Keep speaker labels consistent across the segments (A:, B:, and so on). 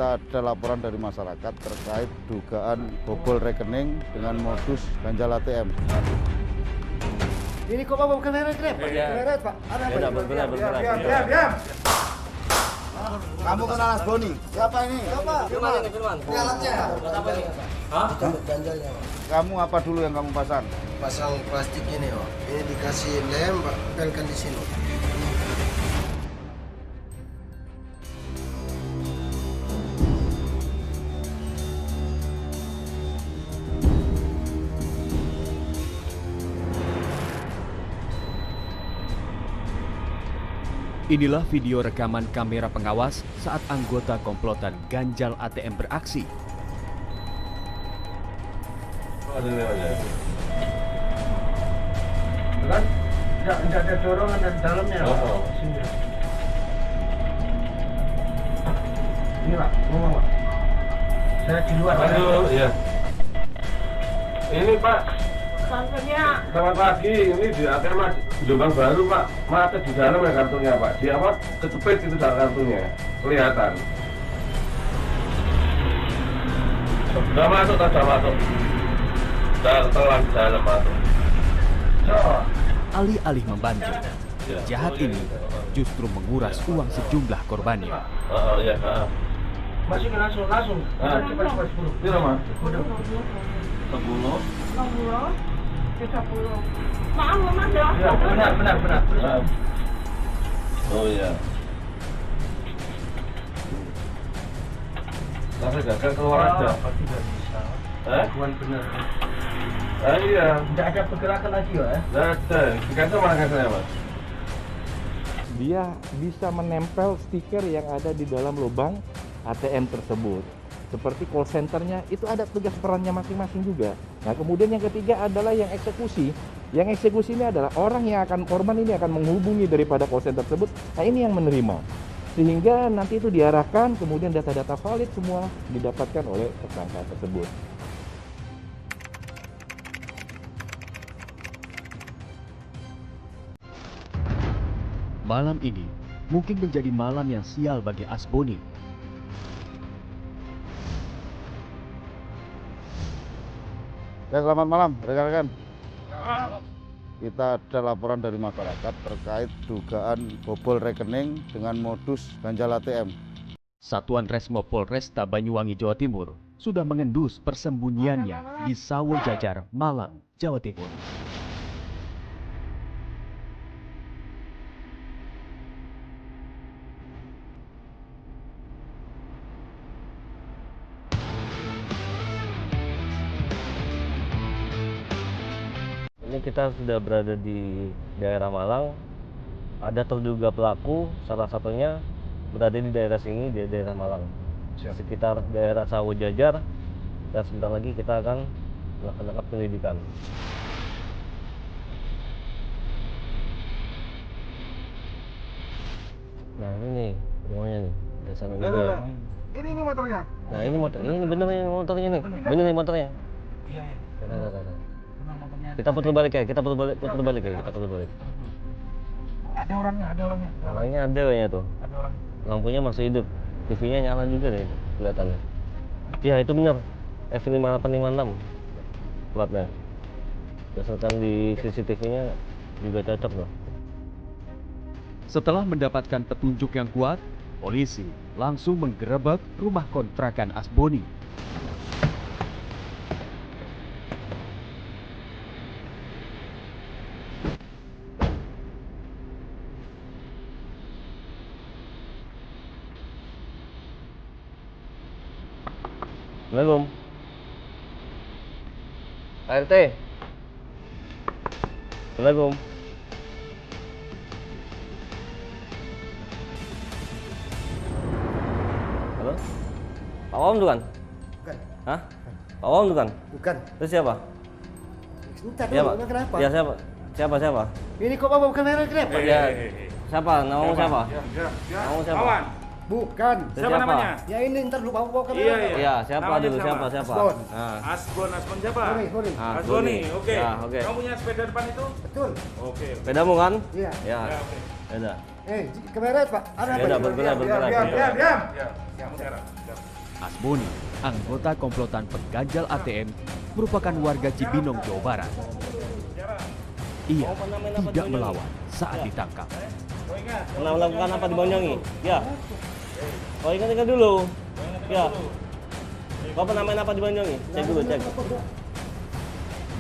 A: Kita ada laporan dari masyarakat terkait dugaan bobol rekening dengan modus ganjal ATM.
B: Ini kok Pak bukan merek, Pak? Merek, Pak. Ada apa?
C: Benar.
B: Diam. Kamu kenal Asboni? Siapa ini? Siapa?
C: Firman.
B: Ini alatnya.
C: Apa ini? Hah?
B: Ganjalnya, Pak.
A: Kamu apa dulu yang kamu pasang?
B: Pasang plastik ini, Pak. Ini dikasih lem, Pak. Tempelkan di sini.
D: Inilah video rekaman kamera pengawas saat anggota komplotan ganjal ATM beraksi.
B: Kan? Tidak ada dorongan dari dalamnya. Sini. Ini, Pak. Ngomong, Pak. Saya di luar.
E: Iya. Ini Pak,
F: Kartunya
E: selamat pagi. Ini di ATM Jombang Baru Pak. Mata di dalam ya kartunya Pak. Di apa? Kecepit itu kartunya. Kelihatan. Sudah masuk. Telan dalam masuk.
D: Alih-alih membantu, jahat ini justru menguras uang sejumlah korbannya.
E: Oh iya.
B: Masukin langsung. Cepat 10.
E: Ini Mas.
F: 20,
E: 10.
F: 60, 30. Maaf, Mas ya.
B: Ya, benar.
E: Oh iya. Tapi gagal keluar aja.
B: Tidak bisa.
E: Eh?
B: Benar.
E: Iya.
B: Tidak ada pergerakan lagi, ya?
E: Tidak ada. Dikasih mana kasihnya Mas?
G: Dia bisa menempel stiker yang ada di dalam lubang ATM tersebut. Seperti call centernya itu ada tugas perannya masing-masing juga. Nah kemudian yang ketiga adalah yang eksekusi. Yang eksekusi ini adalah orang yang akan korban ini akan menghubungi daripada call center tersebut. Nah ini yang menerima. Sehingga nanti itu diarahkan kemudian data-data valid semua didapatkan oleh tersangka tersebut.
D: Malam ini mungkin menjadi malam yang sial bagi Asboni.
A: Ya, selamat malam rekan-rekan. Kita ada laporan dari masyarakat terkait dugaan bobol rekening dengan modus ganjal ATM.
D: Satuan Resmo Polresta Banyuwangi, Jawa Timur sudah mengendus persembunyiannya di Sawo Jajar, Malang, Jawa Timur.
C: Ini kita sudah berada di daerah Malang. Ada terduga pelaku, salah satunya berada di daerah sini, di daerah Malang. Sekitar daerah Sawo Jajar. Dan sebentar lagi kita akan melakukan penyelidikan. Nah ini rumahnya nih, dasar juga.
B: Ini motornya.
C: Nah ini motor, ini bener nih motornya nih, bener nih motornya.
B: Iya.
C: Ada. Kita putar balik ya, kita putar balik.
B: Ada orangnya.
C: Orangnya ada kayaknya tuh.
B: Ada orang.
C: Lampunya masih hidup, TV-nya nyala juga deh kelihatannya. Ya itu benar, F5856 platnya. Berdasarkan di CCTV-nya juga cocok loh.
D: Setelah mendapatkan petunjuk yang kuat, polisi langsung menggerebek rumah kontrakan Asboni.
C: Assalamualaikum. ART. Assalamualaikum. Halo? Pak Wawam tuh kan?
B: Bukan.
C: Hah? Pak Wawam tuh kan?
B: Bukan.
C: Terus siapa?
B: Sebentar
C: Iya,
B: dulu,
C: Pak.
B: kenapa?
C: Ya siapa? Siapa?
B: Ini kok Pak bukan merek, kenapa?
C: Ya. Siapa? Namamu siapa? Namamu siapa?
B: Bukan.
C: Terus siapa?
B: Ya ini ntar lupa bawa kamera.
H: Iya.
C: Iya, siapa
H: Namanya
C: dulu?
H: siapa?
C: Siapa?
B: Asbon.
C: Nah.
H: Asbon siapa?
B: Sorry.
C: Ah,
H: Asboni, oke.
C: Ya, oke.
H: Kamu punya sepeda depan itu?
B: Betul.
H: Oke.
C: Sepedamu kan?
B: Iya.
C: Ya.
H: Ya, oke.
C: Beda.
A: Kamera Pak. Ada
C: Ya udah, bergerak.
D: Asboni, anggota komplotan pengganjal ATM, merupakan warga Cibinong, Jawa Barat. Ia tidak melawan saat ditangkap.
C: Pernah melakukan apa di Banyuwangi? Ya. Kau ingat dulu. Ya. Kau pernah main apa di Banyuwangi? Cek dulu, cek.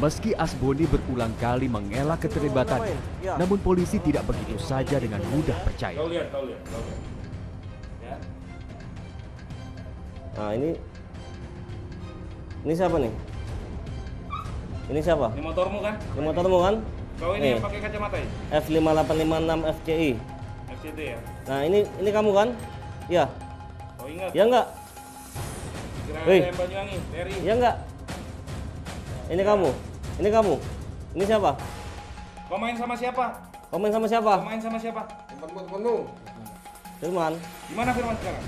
D: Meski Asboni berulang kali mengelak keterlibatannya, namun polisi tidak begitu saja dengan mudah percaya.
E: Kau lihat. Ya.
C: Nah, ini siapa nih? Ini siapa?
E: Ini motormu kan?
C: Ini motormu kan?
E: Kau ini
C: Nih.
E: yang pakai kacamata ya?
C: F5856 FCI.
E: FCT ya?
C: Nah, ini kamu kan? Iya.
E: Kau ingat?
C: Ya enggak?
E: Kira
C: Hei.
E: ATM Banyuwangi, TRI.
C: Ya enggak? Ini kamu. Ini siapa?
E: Kau main sama siapa?
C: Kau main sama siapa?
E: Kau main sama siapa?
C: Firman.
E: Di mana Firman sekarang?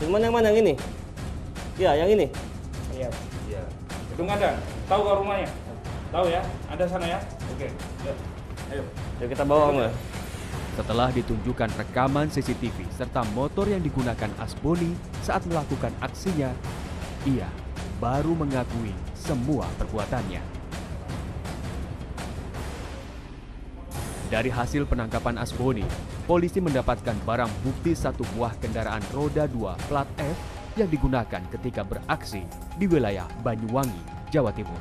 C: Firman yang mana? Yang ini? Iya, yang ini.
E: Iya. Gedung Kandang. Tahu kau rumahnya? Tahu ya? Ada sana ya? Oke. Ayo.
C: Yuk kita bawa kamu ya.
D: Setelah ditunjukkan rekaman CCTV serta motor yang digunakan Asboni saat melakukan aksinya, ia baru mengakui semua perbuatannya. Dari hasil penangkapan Asboni, polisi mendapatkan barang bukti satu buah kendaraan roda 2 plat F yang digunakan ketika beraksi di wilayah Banyuwangi, Jawa Timur.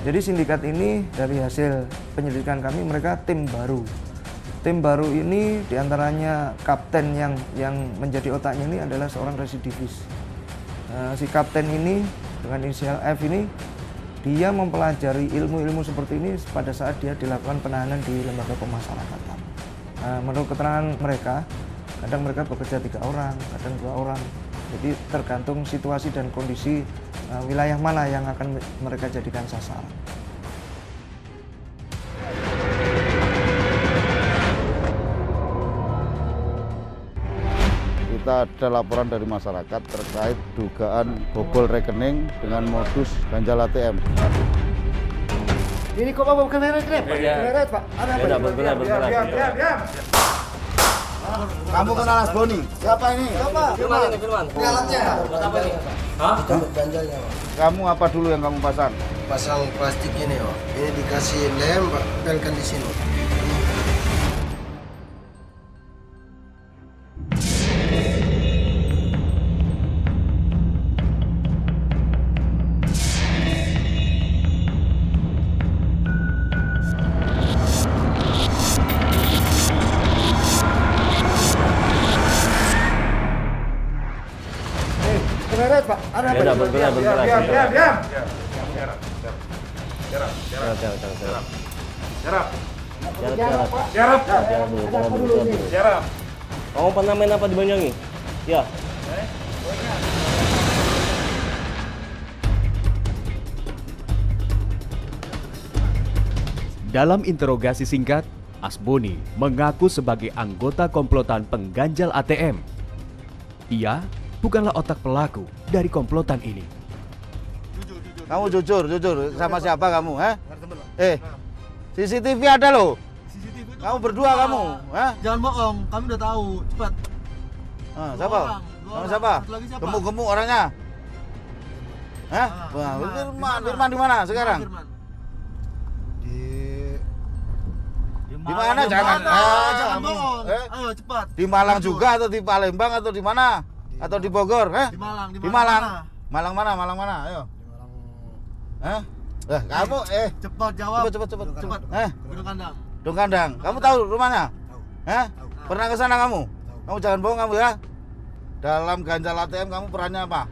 H: Jadi sindikat ini dari hasil penyelidikan kami, mereka tim baru. Tim baru ini diantaranya kapten yang menjadi otaknya ini adalah seorang residivis. Si kapten ini dengan inisial F ini, dia mempelajari ilmu-ilmu seperti ini pada saat dia dilakukan penahanan di lembaga pemasyarakatan. Menurut keterangan mereka, kadang mereka bekerja 3 orang, kadang 2 orang. Jadi tergantung situasi dan kondisi wilayah mana yang akan mereka jadikan sasaran.
A: Kita ada laporan dari masyarakat terkait dugaan bobol rekening dengan modus ganjal ATM. Ini kok bawa kamera Pak? Ada
C: Ya udah, bergerak.
A: Kamu kenal Asboni? Siapa ini?
C: Firman ini, Firman.
I: Ini alatnya.
C: Buat apa ini? Hah?
I: Itu untuk ganjalnya, Pak.
A: Kamu apa dulu yang kamu pasang?
I: Pasang plastik ini, Pak. Ini dikasih lem, Pak. Tempelkan di sini.
A: Kamera Pak? Ada
C: Ya udah, bergerak.
E: Diam. Jarak.
C: Jarak dulu.
E: Jarak.
C: Kamu pernah main apa di Banyuwangi? Ya.
D: Dalam interogasi singkat, Asboni mengaku sebagai anggota komplotan pengganjal ATM. Ia bukanlah otak pelaku dari komplotan ini.
A: Kamu jujur sama siapa kamu? CCTV ada loh. Kamu berdua kamu,
I: Jangan bohong, kami udah tahu. Cepat.
A: Siapa? Kamu siapa? Gemuk-gemuk orangnya. Wah, Firman di mana sekarang? Di mana? Jangan
I: bohong. Ayo cepat.
A: Di Malang juga atau di Palembang atau di mana? Atau di Bogor?
I: Di Malang.
A: Di Malang. Malang mana? Ayo. Kamu
I: Cepat jawab.
A: Cepat.
I: Gedung Kandang.
A: Gedung Kandang. Kamu tahu rumahnya? Pernah ke sana kamu? Kamu jangan bohong kamu ya. Dalam ganjal ATM kamu perannya apa?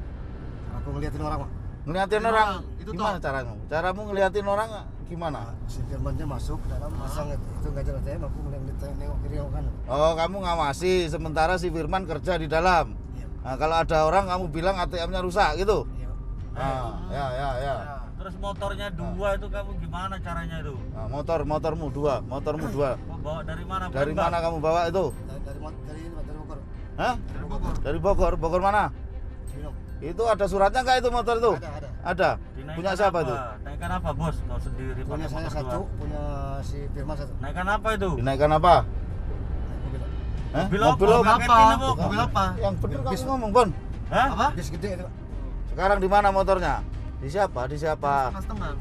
I: Aku ngeliatin orang, Pak.
A: Ngeliatin
I: Di
A: orang.
I: Malang, itu
A: Gimana
I: toh.
A: caramu? Caramu ngeliatin orang gimana?
I: Si Firmannya masuk ke dalam pasang itu ganjal ATM, aku nengok kiri kanan.
A: Oh, kamu ngawasi sementara si Firman kerja di dalam.
I: Iya.
A: Nah, kalau ada orang kamu bilang ATM-nya rusak gitu.
I: Iya.
A: Ya.
J: Terus motornya 2 itu kamu gimana caranya itu?
A: Nah, motormu dua.
J: Bawa dari mana?
A: Dari mana kamu bawa itu?
I: Dari Bogor.
A: Hah? Dari Bogor. Bogor mana?
I: Cibinong.
A: Itu ada suratnya nggak itu motor itu? Ada.
J: Dinaikkan
A: Punya siapa
J: apa?
A: itu?
J: Naikkan apa bos? Kau sendiri
I: Punya
J: pakai
I: saya
J: motor
I: satu,
J: dua.
I: punya si Firman satu.
J: Naikkan apa itu?
A: Dinaikkan apa? Hah?
J: Mobil
A: Mobil
J: apa?
A: apa?
J: Paketin apa? Mobil apa?
A: Yang bener kamu ngomong, Bon.
J: Hah?
I: Apa? Bis gede itu, Pak.
A: Sekarang di mana motornya? Di siapa? Di siapa?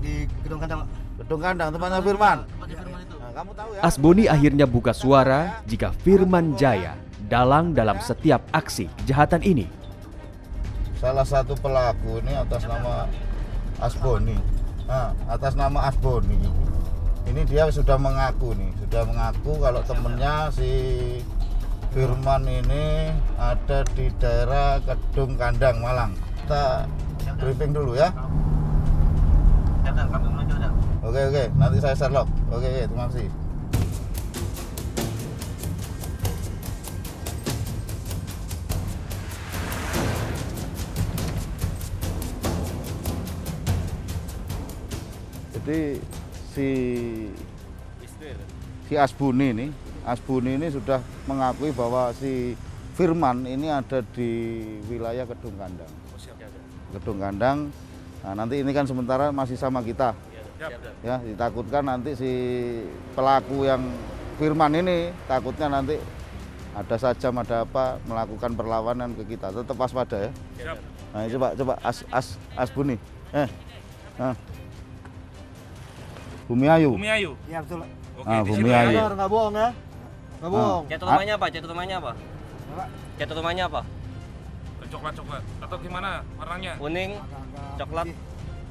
I: Di gedung kandang, Pak.
A: Gedung kandang tempatnya Firman.
J: Tempatnya Firman itu.
A: Nah, kamu tahu ya?
D: Asboni akhirnya buka suara jika Firman Jaya dalang dalam setiap aksi kejahatan ini.
A: Salah satu pelaku ini atas nama Asboni. Nah, atas nama Asboni. Ini dia sudah mengaku nih, sudah mengaku kalau temennya si Firman ini ada di daerah Kedung Kandang, Malang. Kita briefing dulu ya.
J: Kami menuju dah.
A: Oke, nanti saya Sherlock. Oke, terima kasih. Jadi si Asbuni ini sudah mengakui bahwa si Firman ini ada di wilayah Kedung Kandang. Kedung Kandang. Nah, nanti ini kan sementara masih sama kita. Ya, ditakutkan nanti si pelaku yang Firman ini takutnya nanti ada sajam ada apa melakukan perlawanan ke kita. Tetap waspada ya. Nah, coba Asbuni. Nah. Bumi Ayu.
I: Iya, betul, Pak.
A: Bumi Ayu.
I: Enggak bohong ya. Enggak bohong.
C: Cat rumahnya apa? Cat rumahnya apa? Cat rumahnya apa?
E: Coklat atau gimana warnanya?
C: Kuning, coklat,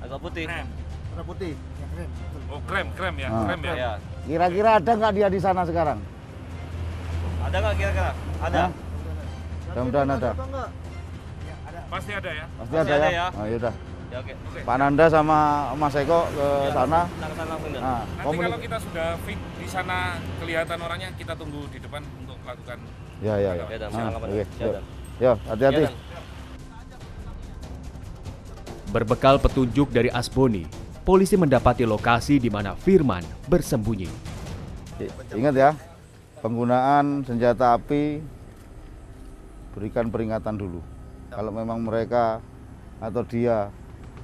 C: agak putih.
I: Warna putih. Ya, keren. Betul.
E: Oh, krem ya,
A: Ah.
E: krem ya.
C: Ya.
A: Kira-kira ada nggak dia di sana sekarang?
C: Ada nggak kira-kira? Ada.
A: Mudah-mudahan ada.
E: Pasti ada ya.
A: Pasti
C: Pasti
A: ada
C: ada
A: ya.
C: ya.
A: Oh, yaudah.
C: Ya oke.
A: Pak Nanda sama Mas Eko ke sana.
C: Kita ke sana langsung dah.
A: Nah,
E: Nanti kalau kita sudah fit di sana kelihatan orangnya, kita tunggu di depan untuk melakukan.
A: Ya.
C: Ya udah, silakan, Pak.
A: Oke.
C: Ya udah.
A: Yo, hati-hati.
C: Ya, Dan.
D: Berbekal petunjuk dari Asboni, polisi mendapati lokasi di mana Firman bersembunyi.
A: Ingat ya, penggunaan senjata api berikan peringatan dulu. Kalau memang mereka atau dia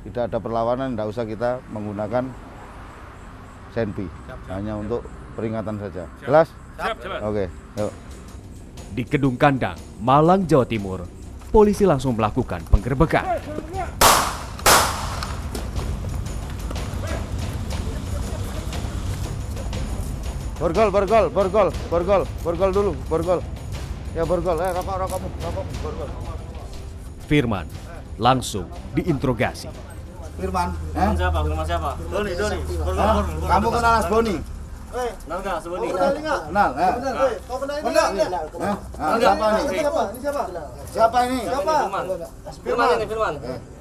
A: tidak ada perlawanan, tidak usah kita menggunakan senpi, hanya untuk peringatan saja. Jelas?
E: Jelas.
A: Oke, yuk.
D: Di Kedung Kandang, Malang, Jawa Timur, polisi langsung melakukan penggerbekan.
A: Borgol dulu, borgol. Ya borgol, rokokmu, borgol.
C: Firman langsung diinterogasi.
A: Firman,
J: Firman siapa? Firman siapa? Doni.
A: kamu kenal Asboni?
J: Kenal nggak Asboni?
A: Kenal,
I: Kau kenal ini enggak?
A: siapa nih?
I: Ini siapa? Ini siapa?
A: Siapa ini?
C: Firman ini Firman.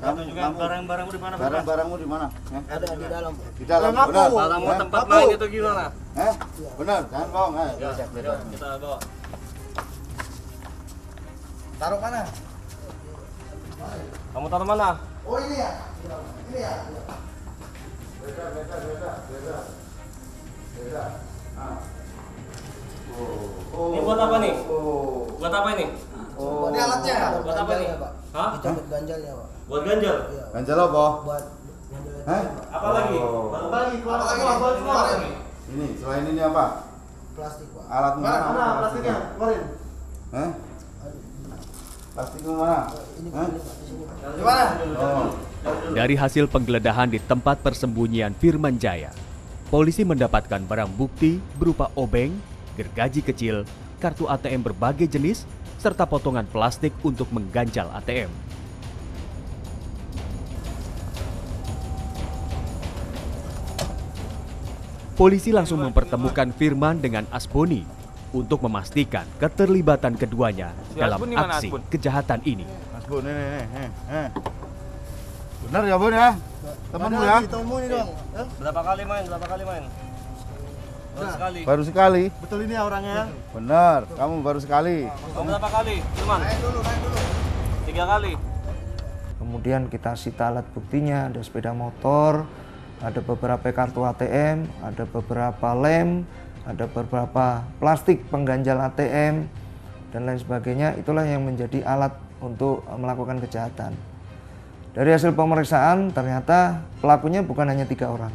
J: Tunjukkan barang-barangmu di mana?
A: Barang-barangmu di mana?
I: Ada di dalam.
A: Di dalam,
I: Ngaku.
A: benar?
C: Alamu tempat main itu gimana?
A: Benar, jangan bohong.
C: Kita bawa.
I: Taruh mana?
C: Kamu taruh mana?
I: Oh, ini ya. Ini ya.
C: Ini buat apa nih? Buat apa ini?
I: Ini alatnya.
C: Buat apa nih? Hah?
I: Dicabut ganjalnya, Pak.
C: Buat ganjal.
A: Ganjal apa?
I: Buat
C: Apa lagi?
I: Buat lagi.
A: Ini, selain ini apa?
I: Plastik, Pak.
A: Alat mana?
I: plastiknya? Keluarin.
A: Plastikmu mana?
I: Gimana?
A: Oh.
D: Dari hasil penggeledahan di tempat persembunyian Firman Jaya, polisi mendapatkan barang bukti berupa obeng, gergaji kecil, kartu ATM berbagai jenis, serta potongan plastik untuk mengganjal ATM. Polisi langsung mempertemukan Firman dengan Asboni untuk memastikan keterlibatan keduanya dalam aksi kejahatan ini.
A: Mas Bun, nih. Benar ya Bun ya? Temenmu ya?
I: Temenmu ini dong.
C: Berapa kali main? Baru sekali.
A: Baru sekali.
I: Betul ini ya orangnya.
A: Benar, kamu baru sekali.
C: Kamu berapa kali? Firman?
I: Naik dulu.
C: 3 kali.
H: Kemudian kita sita alat buktinya, ada sepeda motor, ada beberapa kartu ATM, ada beberapa lem, ada beberapa plastik pengganjal ATM, dan lain sebagainya. Itulah yang menjadi alat untuk melakukan kejahatan. Dari hasil pemeriksaan ternyata pelakunya bukan hanya 3 orang,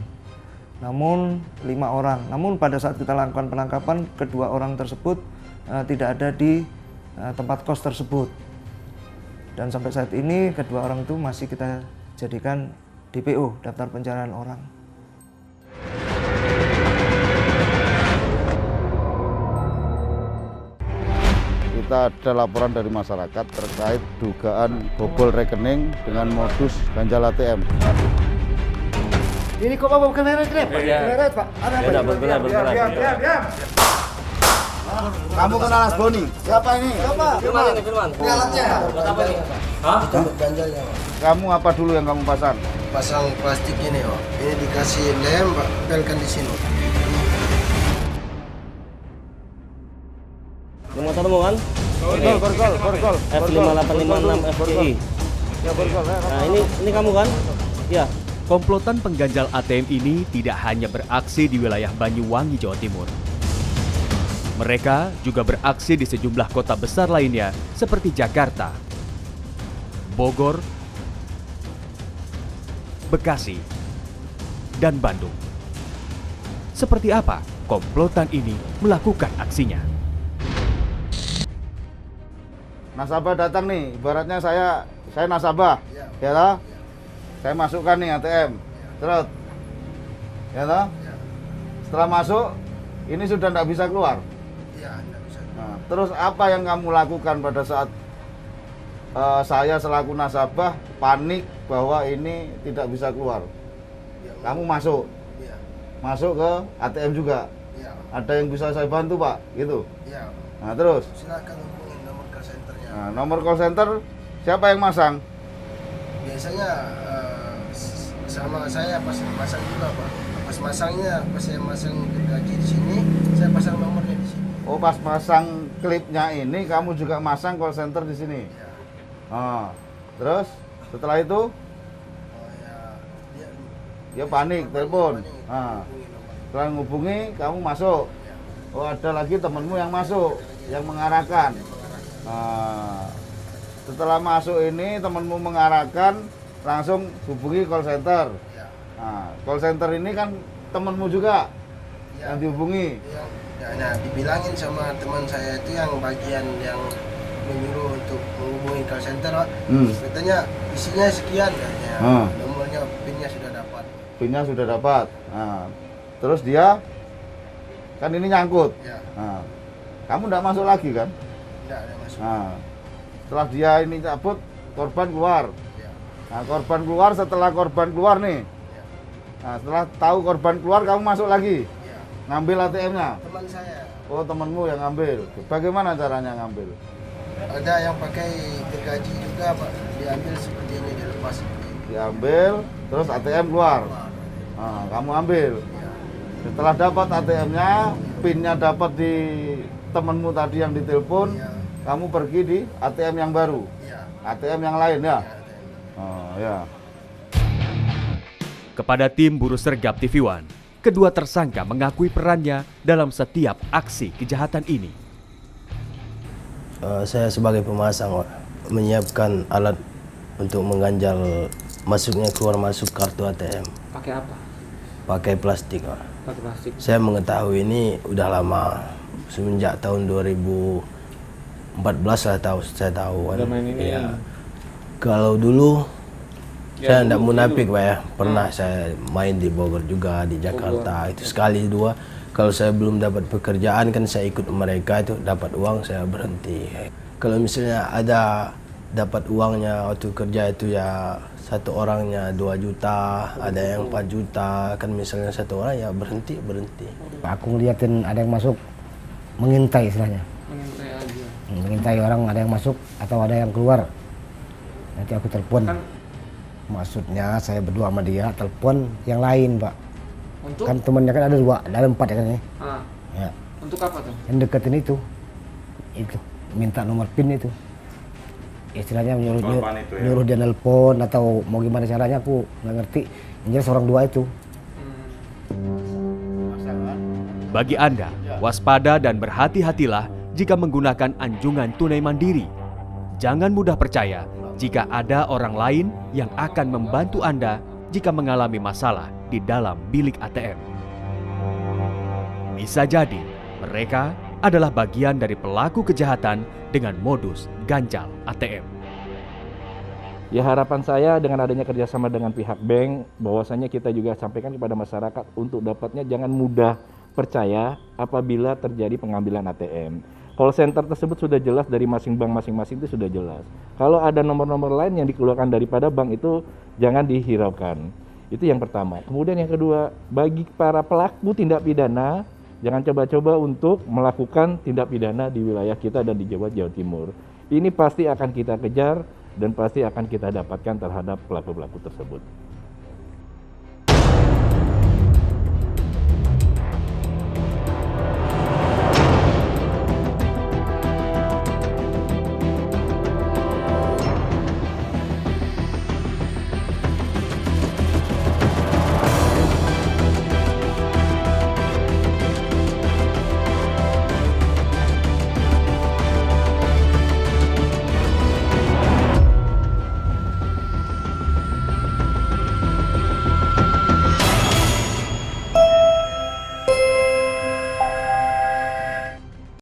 H: namun 5 orang. Namun pada saat kita lakukan penangkapan, kedua orang tersebut tidak ada di tempat kos tersebut. Dan sampai saat ini kedua orang itu masih kita jadikan DPO, daftar pencarian orang.
A: Kita ada laporan dari masyarakat terkait dugaan bobol rekening dengan modus ganjal ATM.
I: Ini kok Pak bukan leret, leret Pak. Ada apa?
C: Diam.
A: Kamu kenal Mas Boni? Siapa ini?
I: Siapa?
C: Firman ini, Firman.
I: Ini alatnya.
C: Buat apa ini? Hah?
I: Itu untuk ganjalnya Pak.
A: Kamu apa dulu yang kamu pasang?
I: Pasang plastik ini Pak. Ini dikasih lem Pak, pelkan di sini.
C: Ini motormu kan?
A: Borgol.
C: F5856 FCI.
A: Ya, borgol.
C: Nah, ini kamu kan? Iya.
D: Komplotan pengganjal ATM ini tidak hanya beraksi di wilayah Banyuwangi, Jawa Timur. Mereka juga beraksi di sejumlah kota besar lainnya seperti Jakarta, Bogor, Bekasi, dan Bandung. Seperti apa komplotan ini melakukan aksinya?
A: Nasabah datang nih, ibaratnya saya nasabah, ya toh? Saya masukkan nih ATM, terus, ya toh? Setelah masuk, ini sudah tidak bisa keluar. Nah, terus apa yang kamu lakukan pada saat saya selaku nasabah panik bahwa ini tidak bisa keluar? Kamu masuk ke ATM juga. Ada yang bisa saya bantu Pak, gitu. Nah terus.
I: Silakan hubungi nomor call centernya.
A: Nah, nomor call center siapa yang masang?
I: Biasanya sama saya pas masang juga Pak. Pas saya masang gaji di sini, saya pasang nomornya di sini.
A: Oh, pas pasang klipnya ini kamu juga masang call center di sini. Terus setelah itu dia panik, telepon. Setelah menghubungi kamu masuk. Oh, ada lagi temenmu yang masuk, yang mengarahkan. Setelah masuk ini temenmu mengarahkan, langsung hubungi call center. Call center ini kan temenmu juga yang dihubungi.
I: Nah, dibilangin sama teman saya itu yang bagian yang menyuruh untuk menghubungi call center, Pak. Katanya isinya sekian katanya. Nomornya PIN-nya sudah dapat.
A: PIN-nya sudah dapat. Terus dia kan ini nyangkut. Kamu tidak masuk lagi kan?
I: Tidak masuk.
A: Setelah dia ini cabut, korban keluar. Nah, korban keluar, setelah korban keluar nih. Nah, setelah tahu korban keluar, kamu masuk lagi. Ngambil ATM-nya?
I: Teman saya.
A: Oh, temanmu yang ngambil. Bagaimana caranya ngambil?
I: Ada yang pakai gergaji juga, Pak. Diambil seperti ini, dilepas.
A: Diambil, terus ATM keluar. Nah, kamu ambil. Setelah dapat ATM-nya, PIN-nya dapat di temanmu tadi yang ditelepon, kamu pergi di ATM yang baru. ATM yang lain ya? Ya.
D: Kepada tim Buru Sergap TV One, kedua tersangka mengakui perannya dalam setiap aksi kejahatan ini.
K: Saya sebagai pemasang menyiapkan alat untuk mengganjal masuknya keluar masuk kartu ATM.
L: Pakai apa?
K: Pakai plastik.
L: Pakai plastik.
K: Saya mengetahui ini udah lama, semenjak tahun 2014 saya tahu kan. Ya. Kalau dulu saya tidak munafik Pak ya, pernah saya main di Bogor juga, di Jakarta, itu sekali dua. Kalau saya belum dapat pekerjaan kan saya ikut mereka, itu dapat uang saya berhenti. Kalau misalnya ada dapat uangnya waktu kerja itu ya satu orangnya 2 juta, ada yang 4 juta, kan misalnya satu orang ya berhenti.
M: Aku ngeliatin ada yang masuk, mengintai istilahnya.
L: Mengintai aja.
M: Mengintai orang ada yang masuk atau ada yang keluar. Nanti aku telepon. Maksudnya saya berdua sama dia, telepon yang lain, Pak.
L: Untuk?
M: Kan temennya kan ada 2, ada 4 ya kan ya. Ya.
L: Untuk apa tuh?
M: Yang deketin itu minta nomor PIN itu. Istilahnya nyuruh dia nelpon atau mau gimana caranya aku nggak ngerti. Yang jelas orang 2 itu.
D: Bagi Anda, waspada dan berhati-hatilah jika menggunakan anjungan tunai mandiri. Jangan mudah percaya jika ada orang lain yang akan membantu Anda jika mengalami masalah di dalam bilik ATM. Bisa jadi mereka adalah bagian dari pelaku kejahatan dengan modus ganjal ATM.
G: Ya, harapan saya dengan adanya kerjasama dengan pihak bank, bahwasanya kita juga sampaikan kepada masyarakat untuk dapatnya jangan mudah percaya apabila terjadi pengambilan ATM. Call center tersebut sudah jelas dari bank masing-masing itu sudah jelas. Kalau ada nomor-nomor lain yang dikeluarkan daripada bank itu jangan dihiraukan. Itu yang pertama. Kemudian yang kedua, bagi para pelaku tindak pidana, jangan coba-coba untuk melakukan tindak pidana di wilayah kita dan di Jawa Timur. Ini pasti akan kita kejar dan pasti akan kita dapatkan terhadap pelaku-pelaku tersebut.